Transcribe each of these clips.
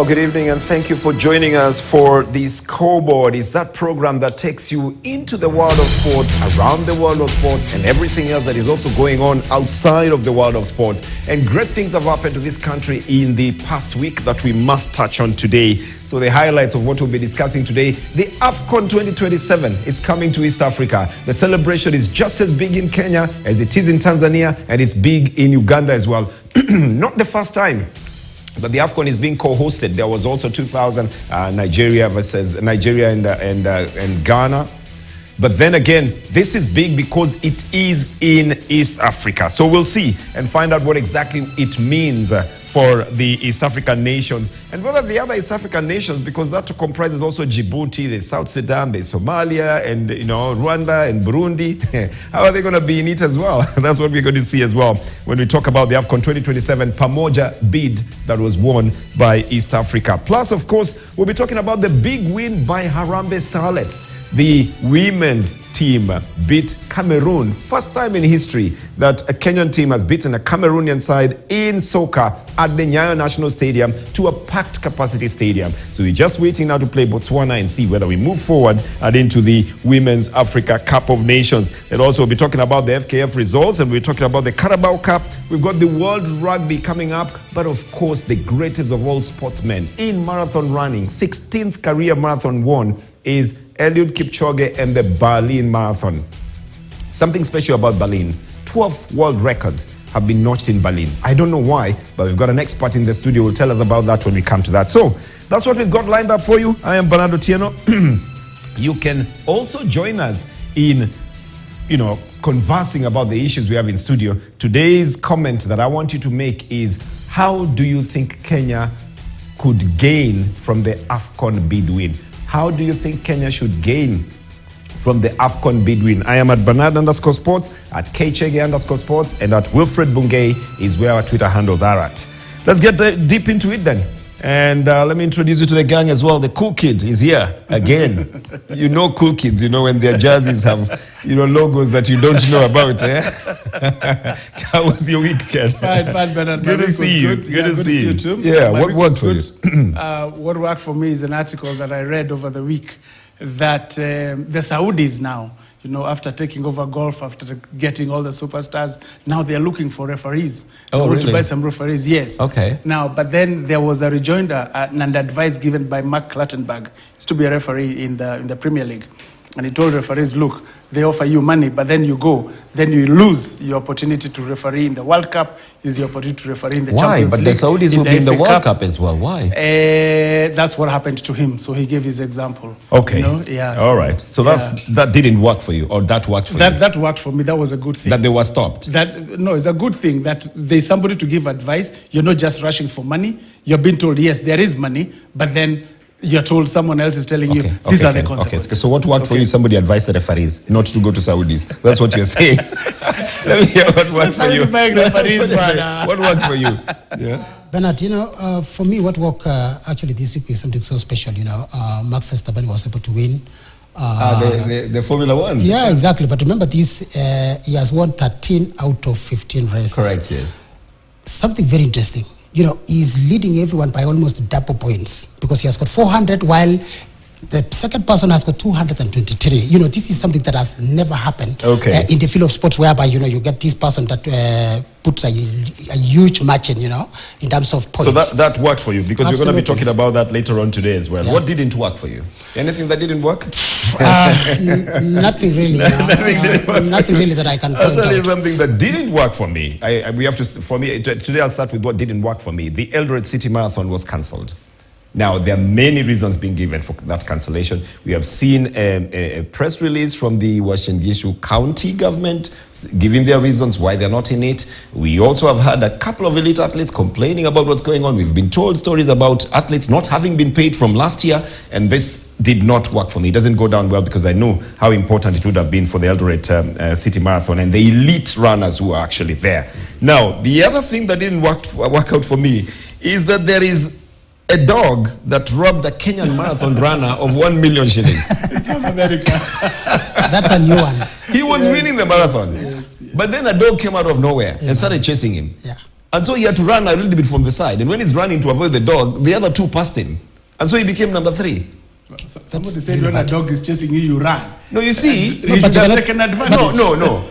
Well, good evening and thank you for joining us for the Scoreboard. It's that program that takes you into the world of sport, around the world of sports, and everything else that is also going on outside of the world of sport. And great things have happened to this country in the past week that we must touch on today. So the highlights of what we'll be discussing today: the AFCON 2027, it's coming to East Africa. The celebration is just as big in Kenya as it is in Tanzania, and it's big in Uganda as well. Not the first time but the AFCON is being co-hosted. There was also 2000 Nigeria versus Nigeria and Ghana. But then again, this is big because it is in East Africa. So we'll see and find out what exactly it means for the East African nations and whether the other East African nations, because that comprises also Djibouti, the South Sudan, the Somalia, and Rwanda and Burundi. How are they going to be in it as well? That's what we're going to see as well when we talk about the AFCON 2027 Pamoja bid that was won by East Africa. Plus, of course, we'll be talking about the big win by Harambee Starlets. The women's team beat Cameroon. First time in history that a Kenyan team has beaten a Cameroonian side in soccer at the Nyayo National Stadium to a packed capacity stadium. So we're just waiting now to play Botswana and see whether we move forward and into the Women's Africa Cup of Nations. And also we'll be talking about the FKF results, and we're talking about the Carabao Cup. We've got the World Rugby coming up, but of course the greatest of all sportsmen in marathon running, 16th career marathon won, is Eliud Kipchoge and the Berlin Marathon. Something special about Berlin: 12 world records have been notched in Berlin. I don't know why, but we've got an expert in the studio who will tell us about that when we come to that. So that's what we've got lined up for you. I am Bernardo Tieno. You can also join us in conversing about the issues we have in studio. Today's comment that I want you to make is: how do you think Kenya could gain from the AFCON bid win? How do you think Kenya should gain from the AFCON bid win? I am at Bernard_Sports, at Kchege_Sports, and at Wilfred Bungay is where our Twitter handles are at. Let's get deep into it then. And let me introduce you to the gang as well. The cool kid is here again. Cool kids, when their jerseys have, logos that you don't know about. How was your weekend? Fine, Bernard. Good to see you. Good to see you too. Yeah, what worked for you? What worked for me is an article that I read over the week that the Saudis now, after taking over golf, after getting all the superstars, now they're looking for referees. They want to buy some referees, yes. Okay. Now, but then there was a rejoinder and advice given by Mark Clattenburg to be a referee in the Premier League. And he told referees, look, they offer you money, but then you go, then you lose your opportunity to referee in the World Cup, use the opportunity to referee in the Champions League. Why? But the Saudis will be in the World Cup as well. Why? That's what happened to him. So he gave his example. Okay. Yeah. All right. So that didn't work for you, or that worked for you? That worked for me. That was a good thing. That they were stopped? No, it's a good thing that there's somebody to give advice. You're not just rushing for money. You're being told, yes, there is money, but then you're told someone else is telling you these are the consequences. Okay. So what worked for you? Somebody advised the referees not to go to Saudis. That's what you're saying. Let me hear what worked for you. What worked for you? Yeah. Bernard, for me, what worked actually this week is something so special. Mark Verstappen was able to win. The Formula One. Yeah, exactly. But remember this, he has won 13 out of 15 races. Correct, yes. Something very interesting. He's leading everyone by almost double points because he has got 400 while the second person has got 223. This is something that has never happened in the field of sports, whereby, you get this person that puts a huge margin, in terms of points. So that worked for you because we're going to be talking about that later on today as well. Yeah. What didn't work for you? Anything that didn't work? Nothing really. Nothing really that I can point out. I'll tell you something that didn't work for me. Today I'll start with what didn't work for me. The Eldoret City Marathon was cancelled. Now, there are many reasons being given for that cancellation. We have seen a press release from the Uasin Gishu County government giving their reasons why they're not in it. We also have had a couple of elite athletes complaining about what's going on. We've been told stories about athletes not having been paid from last year, and this did not work for me. It doesn't go down well because I know how important it would have been for the Eldoret City Marathon and the elite runners who are actually there. Now, the other thing that didn't work out for me is that there is a dog that robbed a Kenyan marathon runner of 1 million shillings. It's from America. That's a new one. He was winning the marathon. But then a dog came out of nowhere and started chasing him. Yeah. And so he had to run a little bit from the side. And when he's running to avoid the dog, the other two passed him. And so he became number 3. Somebody said when a dog is chasing you, you run. No, you see. You should have taken advantage. No.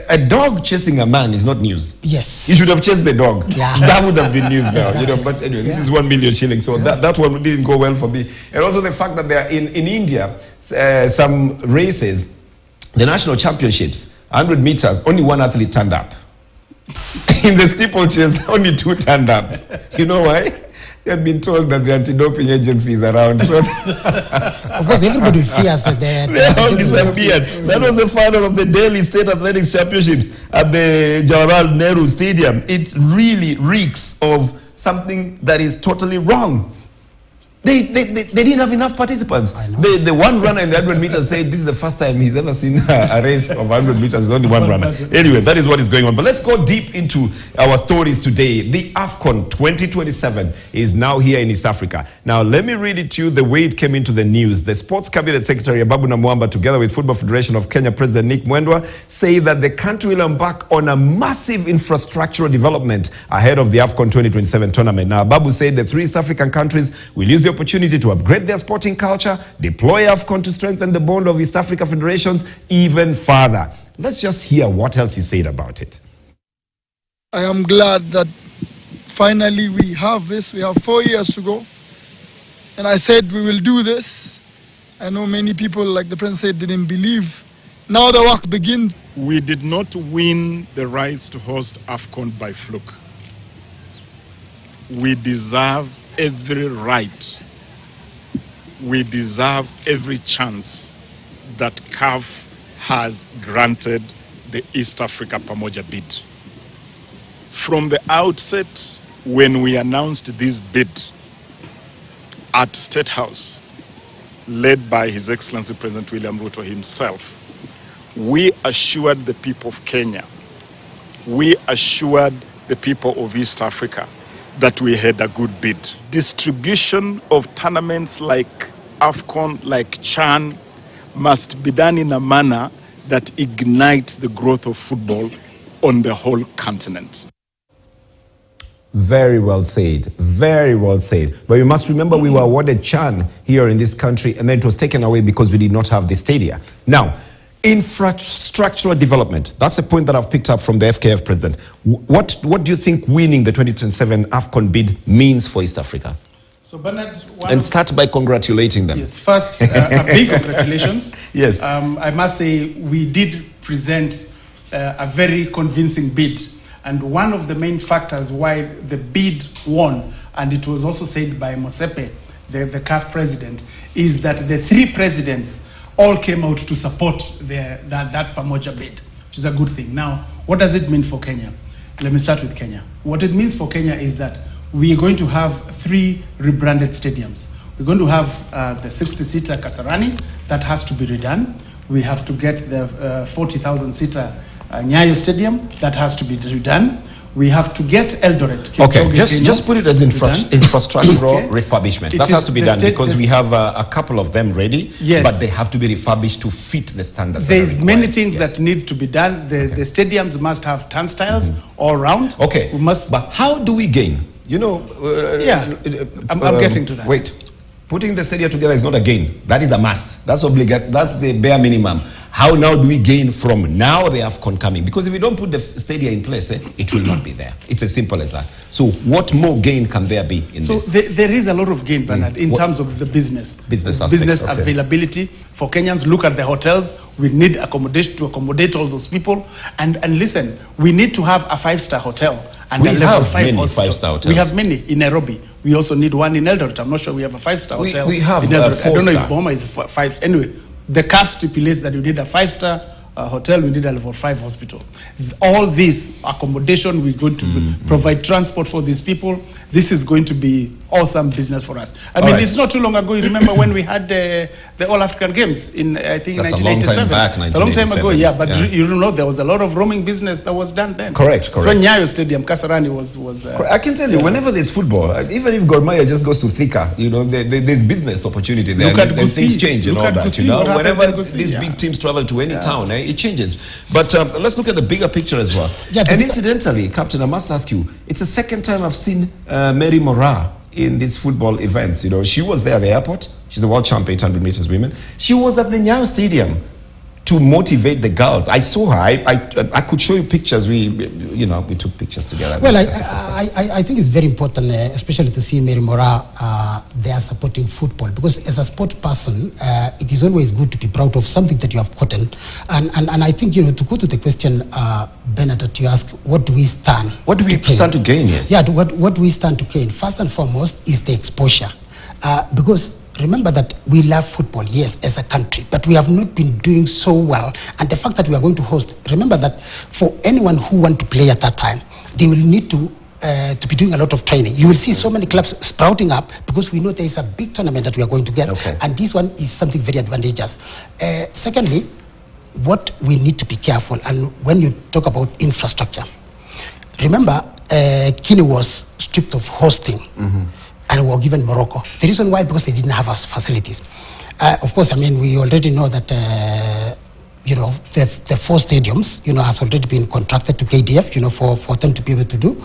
A dog chasing a man is not news. Yes. He should have chased the dog. Yeah. That would have been news now. Exactly. But anyway, this is 1 million shillings. So that one didn't go well for me. And also the fact that they are in India, some races, the national championships, 100 meters, only 1 athlete turned up. In the steeplechase, only 2 turned up. You know why? They had been told that the anti-doping agency is around. So of course, everybody fears that they all disappeared. That was the final of the Delhi State Athletics Championships at the Jawaharlal Nehru Stadium. It really reeks of something that is totally wrong. They didn't have enough participants. The one runner in the 100 meters said this is the first time he's ever seen a race of 100 meters. There's only one runner. Anyway, that is what is going on. But let's go deep into our stories today. The AFCON 2027 is now here in East Africa. Now, let me read it to you the way it came into the news. The Sports Cabinet Secretary Ababu Namwamba, together with Football Federation of Kenya President Nick Mwendwa, say that the country will embark on a massive infrastructural development ahead of the AFCON 2027 tournament. Now, Ababu said the 3 East African countries will use the opportunity to upgrade their sporting culture, deploy AFCON to strengthen the bond of East Africa federations even further. Let's just hear what else he said about it. I am glad that finally we have this. We have 4 years to go. And I said we will do this. I know many people, like the President said, didn't believe. Now the work begins. We did not win the rights to host AFCON by fluke. We deserve every right. We deserve every chance that CAF has granted the East Africa Pamoja bid. From the outset, when we announced this bid at State House, led by His Excellency President William Ruto himself, we assured the people of Kenya, we assured the people of East Africa that we had a good bid. Distribution of tournaments like AFCON, like CHAN, must be done in a manner that ignites the growth of football on the whole continent. Very well said. Very well said. But you must remember we were awarded CHAN here in this country, and then it was taken away because we did not have the stadia. Now, infrastructural development. That's a point that I've picked up from the FKF president. What do you think winning the 2027 AFCON bid means for East Africa? So Bernard, and start by congratulating them. Yes, first, a big congratulations. Yes. I must say we did present a very convincing bid. And one of the main factors why the bid won, and it was also said by Mosepe, the CAF president, is that the 3 presidents all came out to support that Pamoja bid, which is a good thing. Now, what does it mean for Kenya? Let me start with Kenya. What it means for Kenya is that we are going to have 3 rebranded stadiums. We're going to have the 60-seater Kasarani, that has to be redone. We have to get the 40,000-seater Nyayo Stadium, that has to be redone. We have to get Eldoret. Okay, just put it as infrastructural refurbishment. That has to be done because we have a couple of them ready, but they have to be refurbished to fit the standards. There's many things that need to be done. The stadiums must have turnstiles all around. Okay, but how do we gain? You know, I'm getting to that. Wait, putting the stadia together is not a gain. That is a must. That's obligatory. That's the bare minimum. How now do we gain from now the AFCON coming? Because if we don't put the stadia in place, it will not be there. It's as simple as that. So what more gain can there be in this? So there is a lot of gain, Bernard, in terms of the business availability. For Kenyans, look at the hotels. We need accommodation to accommodate all those people. And listen, we need to have a 5-star hotel and we a level have 5 many hospital. 5-star hotels. We have many in Nairobi. We also need one in Eldoret. I'm not sure we have a 5-star hotel. We have in Eldoret. I don't know if 4-star. Boma is a 5. Anyway, the CAF stipulates that you need a 5-star hotel, we need a level 5 hospital. All this accommodation, we're going to provide transport for these people. this is going to be awesome business for us. I mean, it's not too long ago. You remember when we had the All African Games in, I think, That's 1987. a long time back, It's a long time ago, yeah. But you know, there was a lot of roaming business that was done then. Correct. So Nyayo Stadium, Kasarani was. I can tell you, whenever there's football, even if Gor Mahia just goes to Thika, you know, there's business opportunity there. And things change and all that. You know, whenever these big teams travel to any town, it changes. But let's look at the bigger picture as well. Yeah, and incidentally, Captain, I must ask you, it's the second time I've seen Mary Moraa in these football events. You know, she was there at the airport. She's the world champion 800 meters women. She was at the Nyayo Stadium to motivate the girls. I saw her. I could show you pictures. We took pictures together. Well, I think it's very important, especially to see Mary Moraa there supporting football, because as a sport person, it is always good to be proud of something that you have gotten. And I think, you know, to go to the question, Bernadette, you ask, what do we stand? What do we stand to gain? Yes. Yeah, what do we stand to gain? First and foremost is the exposure, because remember that we love football, yes, as a country, but we have not been doing so well. And the fact that we are going to host, remember that for anyone who want to play at that time, they will need to be doing a lot of training. You will see so many clubs sprouting up because we know there is a big tournament that we are going to get. Okay. And this one is something very advantageous. Secondly, what we need to be careful, and when you talk about infrastructure, remember Guinea was stripped of hosting. And we were given Morocco. The reason why, because they didn't have us facilities. Of course, I mean, we already know that, you know, the 4 stadiums, you know, has already been contracted to KDF, you know, for them to be able to do.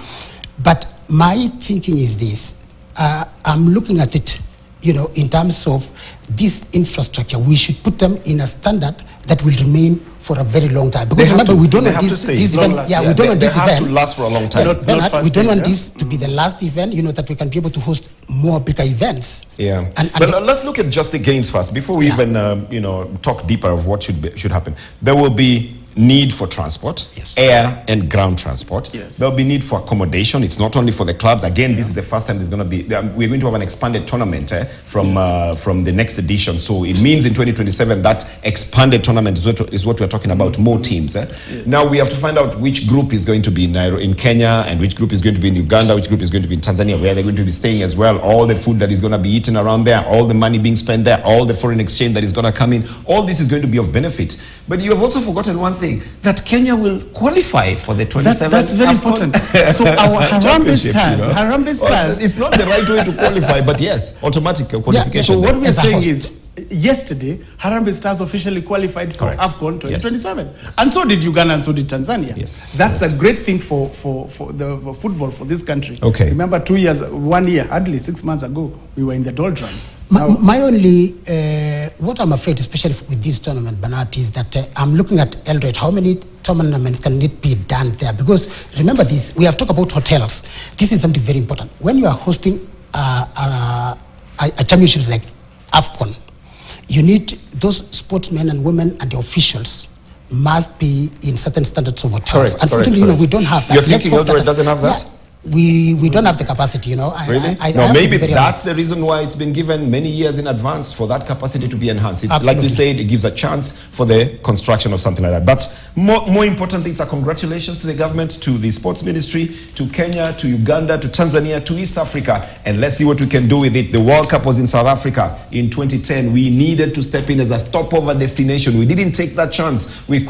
But my thinking is this. I'm looking at it, you know, in terms of this infrastructure. We should put them in a standard that will remain for a very long time. Because remember, we don't want this event. Yeah, we don't want this event to last for a long time. Yes, we don't want this to be the last event, you know, that we can be able to host more bigger events. Yeah. But let's look at just the gains first before we even, you know, talk deeper of what should happen. There will be need for transport, air and ground transport. There'll be need for accommodation. It's not only for the clubs. Again, this is the first time there's going to be, we're going to have an expanded tournament from the next edition. So it means in 2027 that expanded tournament is what we're talking about, more teams. Now we have to find out which group is going to be in Kenya, and which group is going to be in Uganda, which group is going to be in Tanzania, where they're going to be staying as well, all the food that is going to be eaten around there, all the money being spent there, all the foreign exchange that is going to come in. All this is going to be of benefit. But you have also forgotten one thing, that Kenya will qualify for the 27th That's very important. So our Harambee Stars, Harambee Stars. It's not the right way to qualify, but yes, automatic qualification. So what we're saying is, yesterday, Harambee Stars officially qualified for AFCON 2027. And so did Uganda, and so did Tanzania. That's a great thing for football for this country. Remember 1 year, hardly 6 months ago, we were in the doldrums. My only, what I'm afraid, especially with this tournament, Bernard, is that I'm looking at Eldoret. How many tournaments can it be done there? Because remember this, we have talked about hotels. This is something very important. When you are hosting a championship like AFCON, you need those sportsmen and women and the officials must be in certain standards of hotels. Unfortunately, you know, we don't have that. You're thinking Eldoret doesn't have that? Yeah. We don't have the capacity, you know. Really? No, maybe that's the reason why it's been given many years in advance for that capacity to be enhanced. Like you said, it gives a chance for the construction of something like that. But more importantly, it's a congratulations to the government, to the sports ministry, to Kenya, to Uganda, to Tanzania, to East Africa. And let's see what we can do with it. The World Cup was in South Africa in 2010. We needed to step in as a stopover destination. We didn't take that chance. We